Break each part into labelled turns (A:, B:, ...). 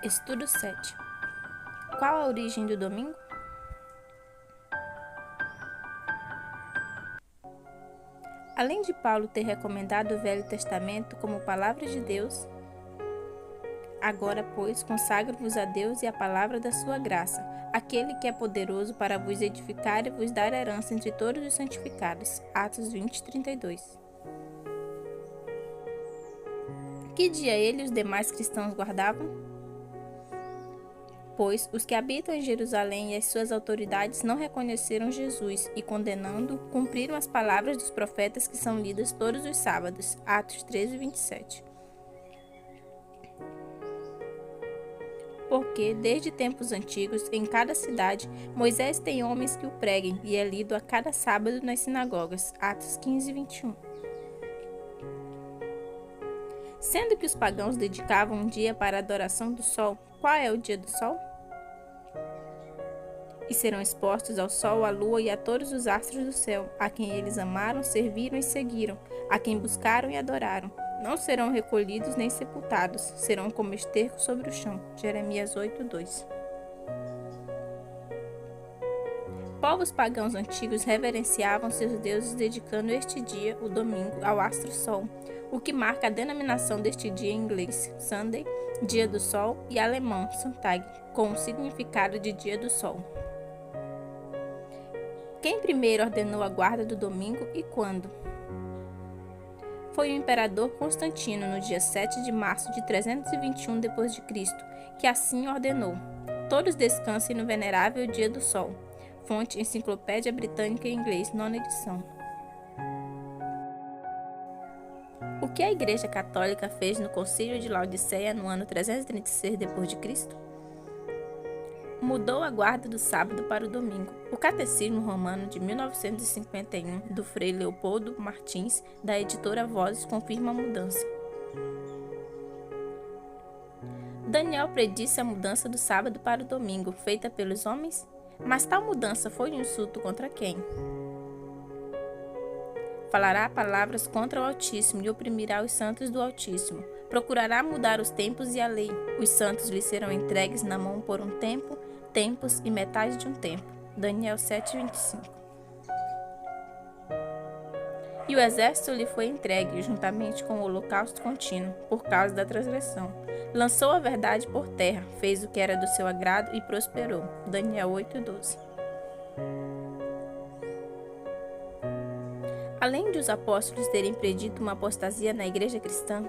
A: Estudo 7. Qual a origem do domingo? Além de Paulo ter recomendado o Velho Testamento como palavra de Deus, agora, pois, consagro-vos a Deus e a palavra da sua graça, aquele que é poderoso para vos edificar e vos dar herança entre todos os santificados. Atos 20, 32. Que dia ele e os demais cristãos guardavam? Pois os que habitam em Jerusalém e as suas autoridades não reconheceram Jesus e, condenando, cumpriram as palavras dos profetas que são lidas todos os sábados. Atos 13, 27. Porque, desde tempos antigos, em cada cidade, Moisés tem homens que o preguem e é lido a cada sábado nas sinagogas. Atos 15, 21. Sendo que os pagãos dedicavam um dia para a adoração do sol, qual é o dia do sol? E serão expostos ao sol, à lua e a todos os astros do céu, a quem eles amaram, serviram e seguiram, a quem buscaram e adoraram. Não serão recolhidos nem sepultados, serão como esterco sobre o chão. Jeremias 8, 2. Povos pagãos antigos reverenciavam seus deuses dedicando este dia, o domingo, ao astro-sol, o que marca a denominação deste dia em inglês, Sunday, dia do sol, e alemão, Sonntag, com o significado de dia do sol. Quem primeiro ordenou a guarda do domingo e quando? Foi o imperador Constantino, no dia 7 de março de 321 d.C., que assim ordenou: todos descansem no venerável dia do sol. Fonte Enciclopédia Britânica em inglês, 9ª edição. O que a Igreja Católica fez no Concílio de Laodiceia no ano 336 d.C.? Mudou a guarda do sábado para o domingo. O Catecismo Romano de 1951, do Frei Leopoldo Martins, da editora Vozes, confirma a mudança. Daniel predisse a mudança do sábado para o domingo, feita pelos homens? Mas tal mudança foi um insulto contra quem? Falará palavras contra o Altíssimo e oprimirá os santos do Altíssimo. Procurará mudar os tempos e a lei. Os santos lhe serão entregues na mão por um tempo, tempos e metade de um tempo. Daniel 7:25. E o exército lhe foi entregue, juntamente com o holocausto contínuo, por causa da transgressão. Lançou a verdade por terra, fez o que era do seu agrado e prosperou. Daniel 8:12. Além de os apóstolos terem predito uma apostasia na igreja cristã,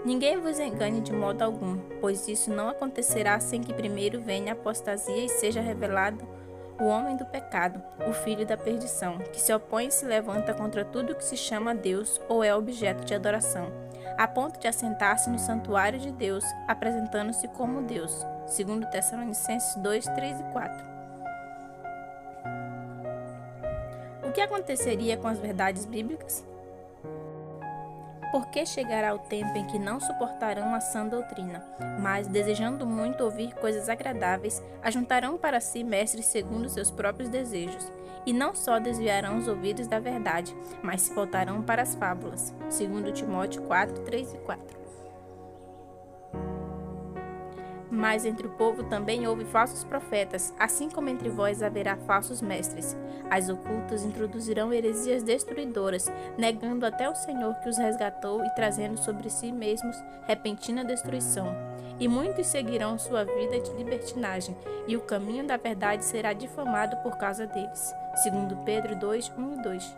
A: ninguém vos engane de modo algum, pois isso não acontecerá sem que primeiro venha a apostasia e seja revelado o homem do pecado, o filho da perdição, que se opõe e se levanta contra tudo que se chama Deus ou é objeto de adoração, a ponto de assentar-se no santuário de Deus, apresentando-se como Deus. 2 Tessalonicenses 2, 3 e 4. O que aconteceria com as verdades bíblicas? Porque chegará o tempo em que não suportarão a sã doutrina, mas, desejando muito ouvir coisas agradáveis, ajuntarão para si mestres segundo seus próprios desejos, e não só desviarão os ouvidos da verdade, mas se voltarão para as fábulas. 2 Timóteo 4, 3 e 4. Mas entre o povo também houve falsos profetas, assim como entre vós haverá falsos mestres. As ocultas introduzirão heresias destruidoras, negando até o Senhor que os resgatou e trazendo sobre si mesmos repentina destruição. E muitos seguirão sua vida de libertinagem, e o caminho da verdade será difamado por causa deles. 2 Pedro 2, 1 e 2.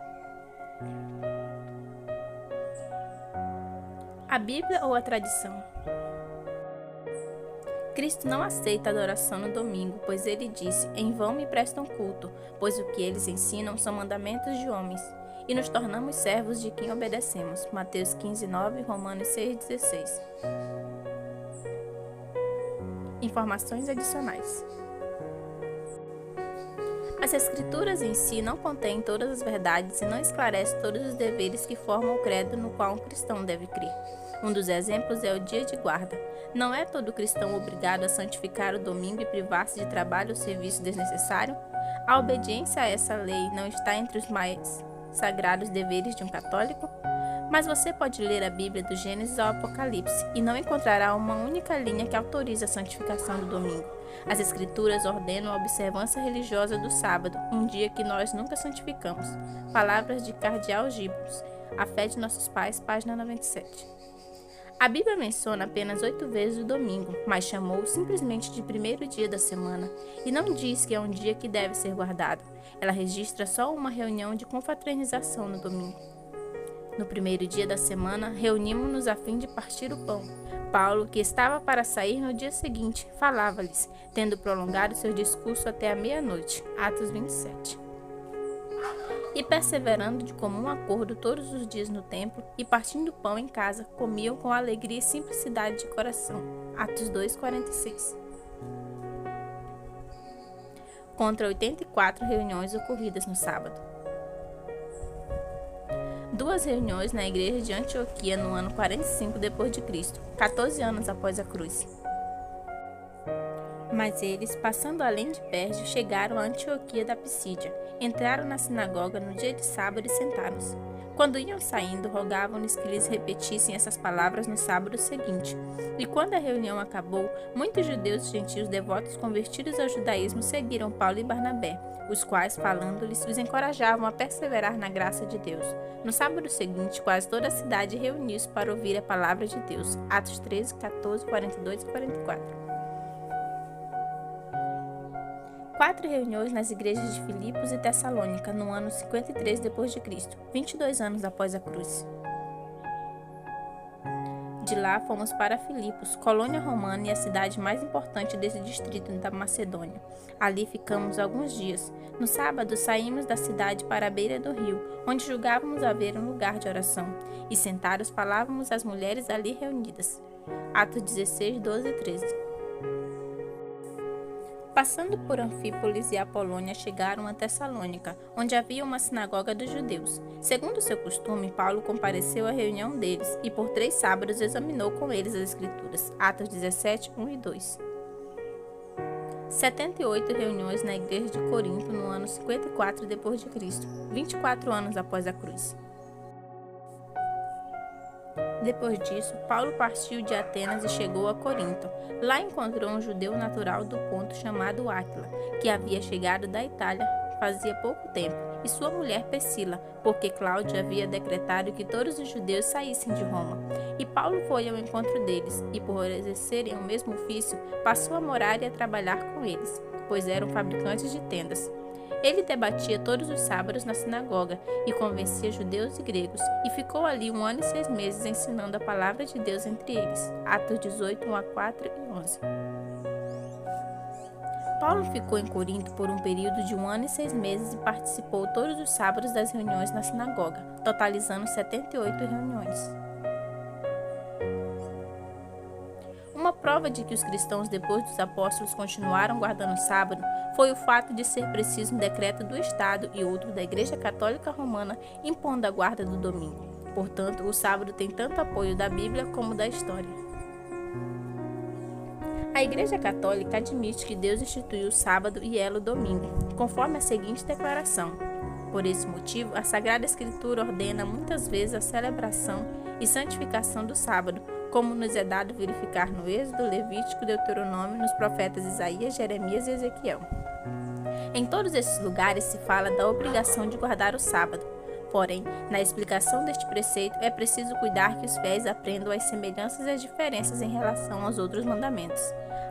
A: A Bíblia ou a tradição? Cristo não aceita adoração no domingo, pois ele disse: em vão me prestam culto, pois o que eles ensinam são mandamentos de homens, e nos tornamos servos de quem obedecemos. Mateus 15, 9, Romanos 6, 16. Informações adicionais. As Escrituras em si não contêm todas as verdades e não esclarecem todos os deveres que formam o credo no qual um cristão deve crer. Um dos exemplos é o dia de guarda. Não é todo cristão obrigado a santificar o domingo e privar-se de trabalho ou serviço desnecessário? A obediência a essa lei não está entre os mais sagrados deveres de um católico? Mas você pode ler a Bíblia do Gênesis ao Apocalipse e não encontrará uma única linha que autorize a santificação do domingo. As Escrituras ordenam a observância religiosa do sábado, um dia que nós nunca santificamos. Palavras de Cardeal Gibbons, A Fé de Nossos Pais, página 97. A Bíblia menciona apenas 8 vezes o domingo, mas chamou simplesmente de primeiro dia da semana, e não diz que é um dia que deve ser guardado. Ela registra só uma reunião de confraternização no domingo. No primeiro dia da semana, reunimos-nos a fim de partir o pão. Paulo, que estava para sair no dia seguinte, falava-lhes, tendo prolongado seu discurso até a meia-noite. Atos 27. E perseverando de comum acordo todos os dias no templo, e partindo o pão em casa, comiam com alegria e simplicidade de coração. Atos 2:46. Contra 84 reuniões ocorridas no sábado. 2 reuniões na igreja de Antioquia no ano 45 d.C., 14 anos após a cruz. Mas eles, passando além de Pérgio, chegaram a Antioquia da Pisídia, entraram na sinagoga no dia de sábado e sentaram-se. Quando iam saindo, rogavam-lhes que lhes repetissem essas palavras no sábado seguinte. E quando a reunião acabou, muitos judeus e gentios devotos convertidos ao judaísmo seguiram Paulo e Barnabé, os quais, falando-lhes, os encorajavam a perseverar na graça de Deus. No sábado seguinte, quase toda a cidade reuniu-se para ouvir a palavra de Deus. Atos 13, 14, 42 e 44. 4 reuniões nas igrejas de Filipos e Tessalônica, no ano 53 d.C., 22 anos após a cruz. De lá fomos para Filipos, colônia romana e a cidade mais importante desse distrito da Macedônia. Ali ficamos alguns dias. No sábado saímos da cidade para a beira do rio, onde julgávamos haver um lugar de oração, e sentados falávamos às mulheres ali reunidas. Atos 16, 12 e 13. Passando por Anfípolis e Apolônia, chegaram a Tessalônica, onde havia uma sinagoga dos judeus. Segundo seu costume, Paulo compareceu à reunião deles e por 3 sábados examinou com eles as Escrituras. Atos 17, 1 e 2. 78 reuniões na igreja de Corinto no ano 54 d.C., 24 anos após a cruz. Depois disso, Paulo partiu de Atenas e chegou a Corinto. Lá encontrou um judeu natural do Ponto chamado Áquila, que havia chegado da Itália fazia pouco tempo, e sua mulher Priscila, porque Cláudio havia decretado que todos os judeus saíssem de Roma. E Paulo foi ao encontro deles, e por exercerem o mesmo ofício, passou a morar e a trabalhar com eles, pois eram fabricantes de tendas. Ele debatia todos os sábados na sinagoga e convencia judeus e gregos, e ficou ali 1 ano e 6 meses ensinando a palavra de Deus entre eles. Atos 18, 1 a 4 e 11. Paulo ficou em Corinto por um período de 1 ano e 6 meses e participou todos os sábados das reuniões na sinagoga, totalizando 78 reuniões. Uma prova de que os cristãos depois dos apóstolos continuaram guardando o sábado foi o fato de ser preciso um decreto do Estado e outro da Igreja Católica Romana impondo a guarda do domingo. Portanto, o sábado tem tanto apoio da Bíblia como da história. A Igreja Católica admite que Deus instituiu o sábado e ela o domingo, conforme a seguinte declaração. Por esse motivo, a Sagrada Escritura ordena muitas vezes a celebração e santificação do sábado, como nos é dado verificar no Êxodo, Levítico, Deuteronômio, nos profetas Isaías, Jeremias e Ezequiel. Em todos esses lugares se fala da obrigação de guardar o sábado. Porém, na explicação deste preceito, é preciso cuidar que os fiéis aprendam as semelhanças e as diferenças em relação aos outros mandamentos.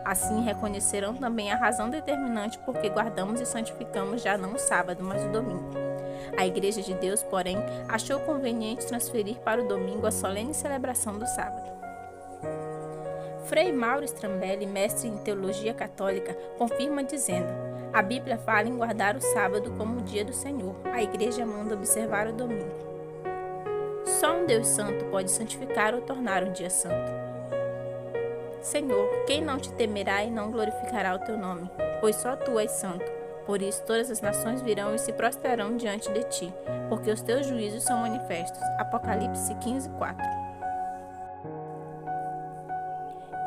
A: Assim, reconhecerão também a razão determinante por que guardamos e santificamos já não o sábado, mas o domingo. A Igreja de Deus, porém, achou conveniente transferir para o domingo a solene celebração do sábado. Frei Mauro Strambelli, mestre em teologia católica, confirma dizendo: a Bíblia fala em guardar o sábado como o dia do Senhor. A Igreja manda observar o domingo. Só um Deus santo pode santificar ou tornar um dia santo. Senhor, quem não te temerá e não glorificará o teu nome? Pois só tu és santo. Por isso todas as nações virão e se prostrarão diante de ti, porque os teus juízos são manifestos. Apocalipse 15, 4.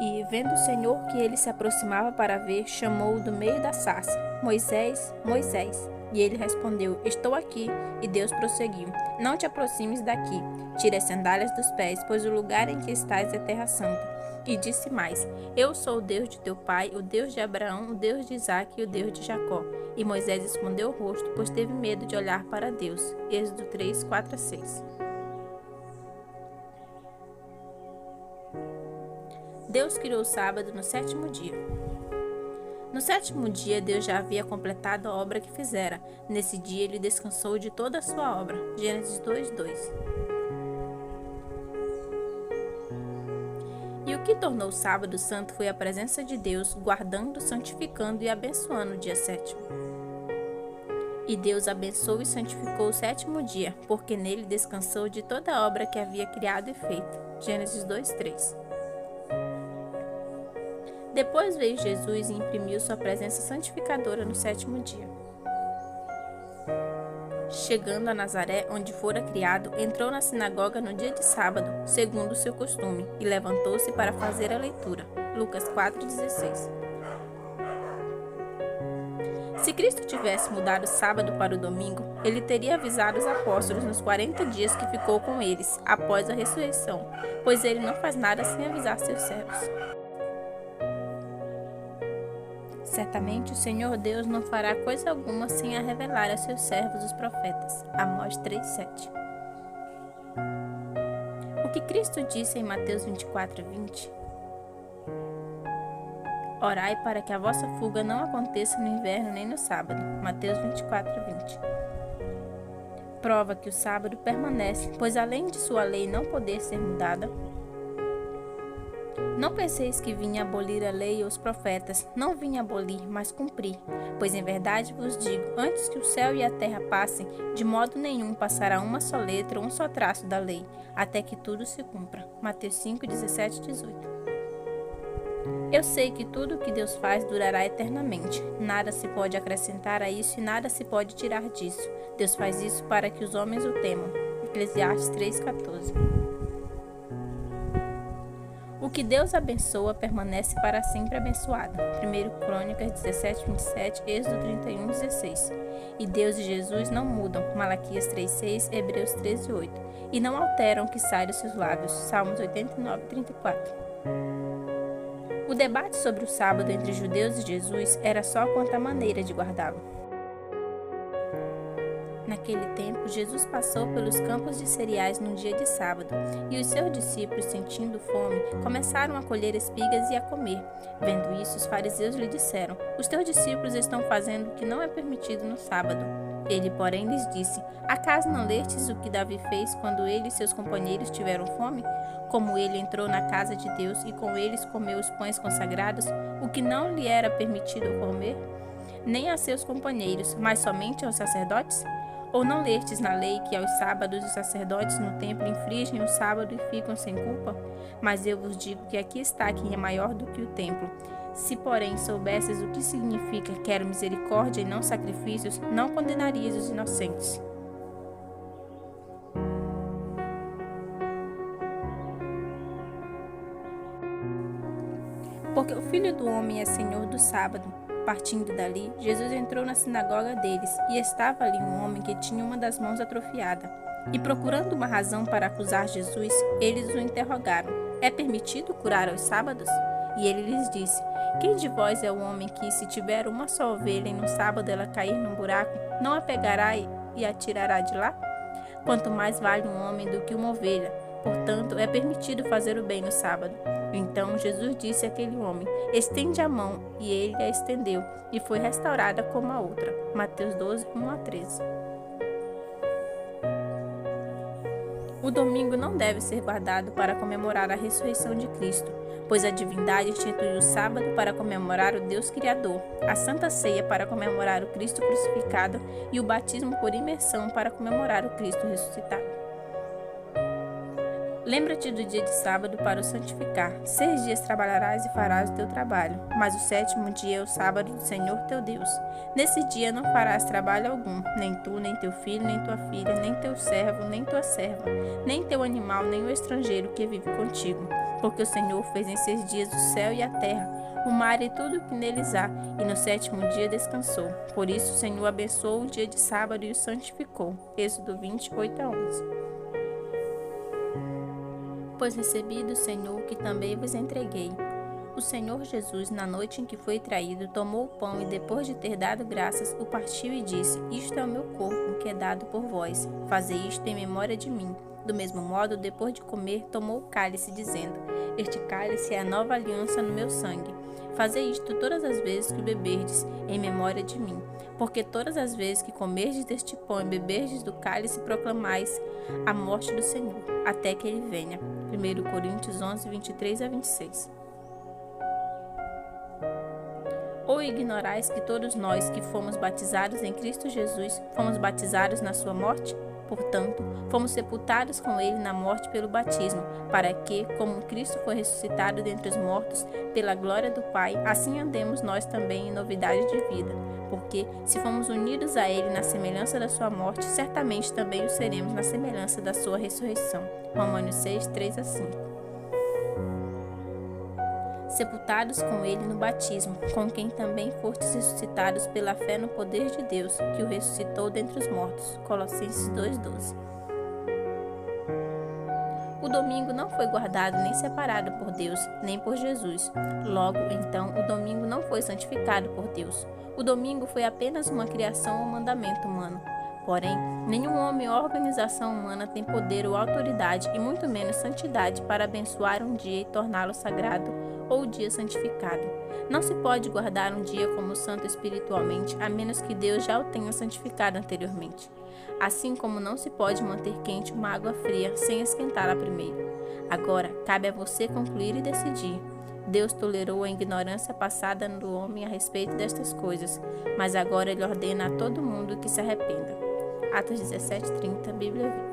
A: E, vendo o Senhor que ele se aproximava para ver, chamou-o do meio da sarça: Moisés, Moisés. E ele respondeu: Estou aqui. E Deus prosseguiu: Não te aproximes daqui. Tira as sandálias dos pés, pois o lugar em que estás é terra santa. E disse mais: Eu sou o Deus de teu pai, o Deus de Abraão, o Deus de Isaque e o Deus de Jacó. E Moisés escondeu o rosto, pois teve medo de olhar para Deus. Êxodo 3, 4 a 6. Deus criou o sábado no sétimo dia. No sétimo dia, Deus já havia completado a obra que fizera. Nesse dia, ele descansou de toda a sua obra. Gênesis 2, 2. E o que tornou o sábado santo foi a presença de Deus, guardando, santificando e abençoando o dia sétimo. E Deus abençoou e santificou o sétimo dia, porque nele descansou de toda a obra que havia criado e feito. Gênesis 2, 3. Depois veio Jesus e imprimiu sua presença santificadora no sétimo dia. Chegando a Nazaré, onde fora criado, entrou na sinagoga no dia de sábado, segundo o seu costume, e levantou-se para fazer a leitura. Lucas 4,16. Se Cristo tivesse mudado o sábado para o domingo, ele teria avisado os apóstolos nos 40 dias que ficou com eles, após a ressurreição, pois ele não faz nada sem avisar seus servos. Certamente o Senhor Deus não fará coisa alguma sem a revelar a seus servos os profetas. Amós 3:7. O que Cristo disse em Mateus 24:20? Orai para que a vossa fuga não aconteça no inverno nem no sábado. Mateus 24:20. Prova que o sábado permanece, pois além de sua lei não poder ser mudada, não penseis que vinha abolir a lei ou os profetas. Não vinha abolir, mas cumprir. Pois em verdade vos digo, antes que o céu e a terra passem, de modo nenhum passará uma só letra ou um só traço da lei, até que tudo se cumpra. Mateus 5, 17 e 18. Eu sei que tudo o que Deus faz durará eternamente. Nada se pode acrescentar a isso e nada se pode tirar disso. Deus faz isso para que os homens o temam. Eclesiastes 3,14. O que Deus abençoa permanece para sempre abençoado. 1 Crônicas 17:27, Êxodo 31:16. E Deus e Jesus não mudam. Malaquias 3:6, Hebreus 13:8. E não alteram o que sai dos seus lábios. Salmos 89:34. O debate sobre o sábado entre judeus e Jesus era só quanto à maneira de guardá-lo. Naquele tempo, Jesus passou pelos campos de cereais num dia de sábado, e os seus discípulos, sentindo fome, começaram a colher espigas e a comer. Vendo isso, os fariseus lhe disseram: Os teus discípulos estão fazendo o que não é permitido no sábado. Ele, porém, lhes disse: Acaso não lestes o que Davi fez quando ele e seus companheiros tiveram fome? Como ele entrou na casa de Deus e com eles comeu os pães consagrados, o que não lhe era permitido comer? Nem a seus companheiros, mas somente aos sacerdotes? Ou não lestes na lei que aos sábados os sacerdotes no templo infringem o sábado e ficam sem culpa? Mas eu vos digo que aqui está quem é maior do que o templo. Se, porém, soubesses o que significa quero misericórdia e não sacrifícios, não condenarias os inocentes. Porque o Filho do Homem é Senhor do sábado. Partindo dali, Jesus entrou na sinagoga deles, e estava ali um homem que tinha uma das mãos atrofiada. E procurando uma razão para acusar Jesus, eles o interrogaram: É permitido curar aos sábados? E ele lhes disse: Quem de vós é o homem que, se tiver uma só ovelha e no sábado ela cair num buraco, não a pegará e a tirará de lá? Quanto mais vale um homem do que uma ovelha. Portanto, é permitido fazer o bem no sábado. Então Jesus disse àquele homem: Estende a mão. E ele a estendeu, e foi restaurada como a outra. Mateus 12, 1 a 13. O domingo não deve ser guardado para comemorar a ressurreição de Cristo, pois a divindade instituiu o sábado para comemorar o Deus Criador, a Santa Ceia para comemorar o Cristo crucificado e o batismo por imersão para comemorar o Cristo ressuscitado. Lembra-te do dia de sábado para o santificar. 6 dias trabalharás e farás o teu trabalho, mas o sétimo dia é o sábado do Senhor teu Deus. Nesse dia não farás trabalho algum, nem tu, nem teu filho, nem tua filha, nem teu servo, nem tua serva, nem teu animal, nem o estrangeiro que vive contigo. Porque o Senhor fez em 6 dias o céu e a terra, o mar e tudo o que neles há, e no sétimo dia descansou. Por isso o Senhor abençoou o dia de sábado e o santificou. Êxodo 28:11. Pois recebi do Senhor que também vos entreguei. O Senhor Jesus, na noite em que foi traído, tomou o pão e, depois de ter dado graças, o partiu e disse: Isto é o meu corpo, que é dado por vós. Fazei isto em memória de mim. Do mesmo modo, depois de comer, tomou o cálice, dizendo: Este cálice é a nova aliança no meu sangue. Fazei isto todas as vezes que o beberdes, em memória de mim. Porque todas as vezes que comerdes deste pão e beberdes do cálice, proclamais a morte do Senhor, até que ele venha. 1 Coríntios 11, 23-26. Ou ignorais que todos nós que fomos batizados em Cristo Jesus, fomos batizados na sua morte? Portanto, fomos sepultados com ele na morte pelo batismo, para que, como Cristo foi ressuscitado dentre os mortos, pela glória do Pai, assim andemos nós também em novidade de vida. Porque, se fomos unidos a ele na semelhança da sua morte, certamente também o seremos na semelhança da sua ressurreição. Romanos 6, 3-5. Sepultados com ele no batismo, com quem também fostes ressuscitados pela fé no poder de Deus, que o ressuscitou dentre os mortos. Colossenses 2:12. O domingo não foi guardado nem separado por Deus, nem por Jesus. Logo, então, o domingo não foi santificado por Deus. O domingo foi apenas uma criação ou mandamento humano. Porém, nenhum homem ou organização humana tem poder ou autoridade, e muito menos santidade, para abençoar um dia e torná-lo sagrado ou o dia santificado. Não se pode guardar um dia como santo espiritualmente, a menos que Deus já o tenha santificado anteriormente. Assim como não se pode manter quente uma água fria sem esquentá-la primeiro. Agora, cabe a você concluir e decidir. Deus tolerou a ignorância passada do homem a respeito destas coisas, mas agora ele ordena a todo mundo que se arrependa. Atos 17:30, Bíblia 20.